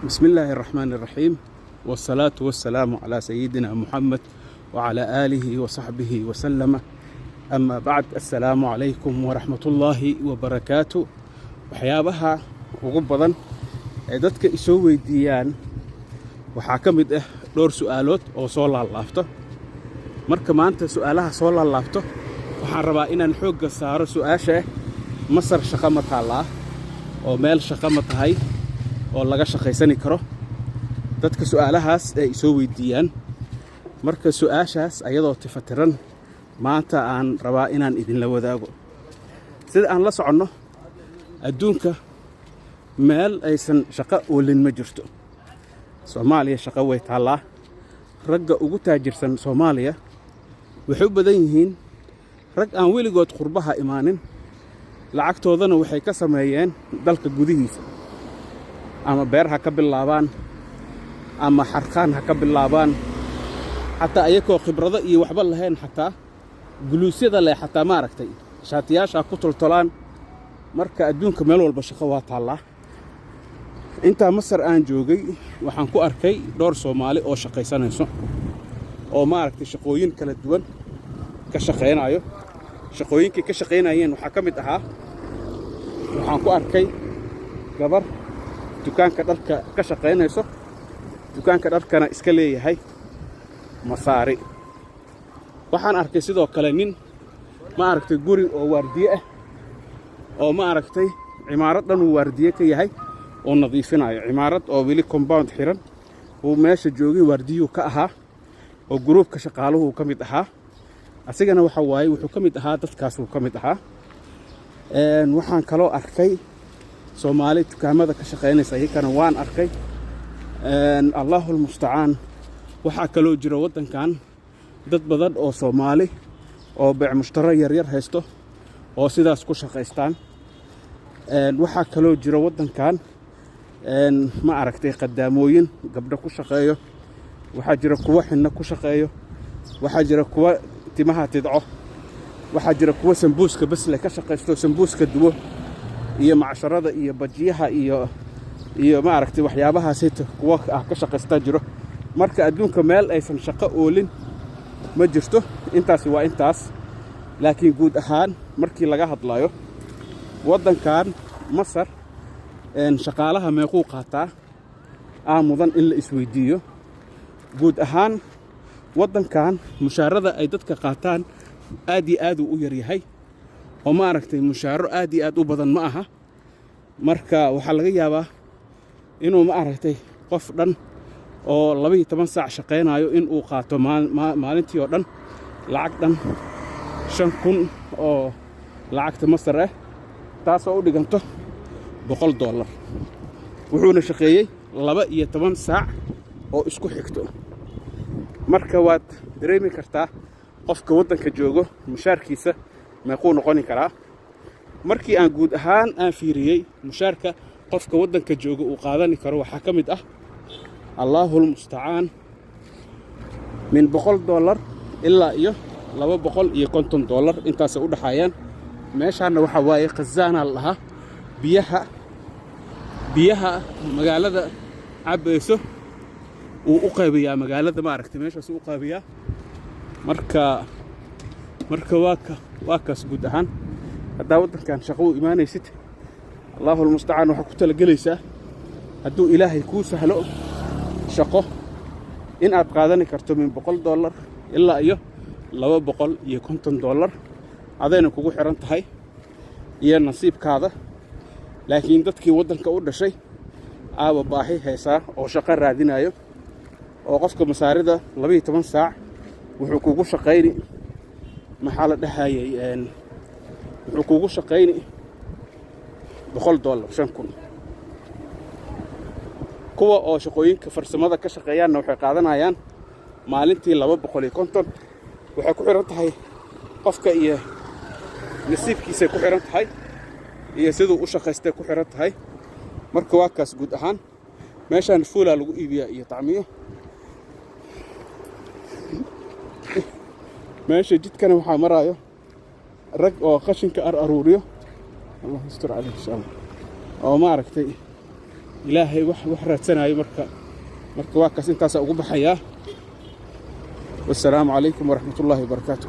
بسم الله الرحمن الرحيم، والصلاة والسلام على سيدنا محمد وعلى آله وصحبه وسلم. أما بعد، السلام عليكم ورحمة الله وبركاته. waxyaabaha ugu badan ee dadka isoo weydiiyaan waxaa ka mid ah dhowr su'aalood oo soo laalaabto. marka maanta su'aalaha soo laalaabto waxaan rabaa inaan xoogga saaro su'aasha Masar shaqo ma taallaa oo meel shaqo ma tahay oo laga shaqaysan karo. dadka su'aalahaas ay isoo weydiiyaan, marka su'aashaas ayadoo tifatiran maanta aan rabaa inaan idinla wadaago. sida aan la soconno, adduunka meel aysan shaqo oolin ma jirto. Soomaaliya shaqo way taallaa. ragga ugu taajirsan Soomaaliya waxay u badan yihiin rag aan weligood qurbaha imaanin, lacagtoodana waxay ka sameeyeen dalka gudihiisa. ama beer ha ka bilaabaan, ama xarqaan ha ka bilaabaan, xataa ayagoo khibrado iyo waxba lahayn, xataa guluusyada leh, xataa maaragtay shaatiyaasha ku toltolaan. marka adduunka meel walba shaqo waa taallaa. intaa Masar aan joogay waxaan ku arkay dhowr Soomaali oo shaqaysanayso oo maaragtay shaqooyin kala duwan ka shaqeynayo. shaqooyinkii ka shaqeynayeen waxaa ka mid ahaa, waxaan ku arkay gabar dukaanka dharka ka shaqeynayso. dukaanka dharkana iska leeyahay Masaari. waxaan arkay sidoo kale nin maaragtay guri oo waardiye ah oo maaragtay cimaarad dhan uu waardiye ka yahay oo nadiifinayo. cimaarad oo weli compound xiran uu meesha joogay waardiyuu ka ahaa oo gruubka shaqaaluhu ka mid ahaa. asigana waxa waaye wuxuu ka mid ahaa dadkaas uu ka mid ahaa. waxaan kaloo arkay Soomaali dukaamada ka shaqeynaysa, iyagana waan arkay. Allahul musta'aan. waxaa kaloo jira waddankan dad badan oo Soomaali oo beec mushtara yaryar haysto oo sidaas ku shaqaystaan. waxaa kaloo jira waddankan ma aragtay qadaamooyin gabdho ku shaqeeyo. waxaa jira kuwa xinna ku shaqeeyo. waxaa jira kuwa timaha tidco. waxaa jira kuwa sambuuska basle ka shaqaysto, sambuuska duwo iyo macsharada iyo bajiyaha iyo ma aragtay waxyaabahaas kuwa ka shaqaysta jiro. marka adduunka meel aysan shaqo oolin ma jirto. intaasi waa intaas. laakiin guud ahaan markii laga hadlayo waddankan Masar, shaqaalaha meequu qaataa mudan in la isweydiiyo. guud ahaan waddankan mushaarada ay dadka qaataan aad iyo aad u yar yahay oo maaragtay mushaaro aad iyo aad u badan ma aha. marka waxaa laga yaabaa inuu maaragtay qof dhan oo 12 saac shaqeynayo in uu qaato maalintii oo dhan lacag dhan 5,000 oo lacagta Masar ah, taasoo u dhiganto $100. wuxuuna shaqeeyey 12 saac oo isku xigto. marka waad dareemi kartaa qofka waddanka joogo mushaarkiisa meequu noqoni karaa. markii aan guud ahaan aan fiiriyey mushaarka qofka waddanka jooga uu qaadan karo waxaa ka mid ah, Allahul musta'aan, min $100 ilaa iyo $250 intaas u dhaxayaan. meeshaana waxa waaye khazaana la dhahaa. biyaha magaalada cabayso uu u qaybiyaa magaalada, maaragtay meeshaas uu qaybiyaa. marka waa kaas guud ahaan. haddaa waddankan shaqo u imaanaysid, Allahul musta'aan, waxaa ku talagelaysaa hadduu ilaahay kuu sahlo shaqo in aad qaadani karto min $100 ilaa iyo $250. adayna kugu xiran tahay iyo nasiibkaada. laakiin dadkii waddanka u dhashay aaba baahi haysaa oo shaqo raadinayo, oo qofka Masaarida 12 saac wuxuu kugu shaqayni, maxaa la dhahayay, wuxuu kugu shaqayni $100, 5,000. kuwa oo shaqooyinka farsamada ka shaqeeyaanna waxay qaadanayaan maalintii $250. waxay ku xiran tahay qofka iyo nasiibkiisay ku xiran tahay iyo siduu u shaqaystay ku xiran tahay. marka waa kaas guud ahaan. meeshaan fuulaa lagu iibiyaa iyo tacmiyo. meesha jidkana waxaa maraayo rag oo qashinka aruuriyo. Allah yastur calayhi insha Allah. oo maaragtay ilaahay wax raadsanayo marka waa kaas intaas ugu baxaya. والسلام عليكم ورحمة الله وبركاته.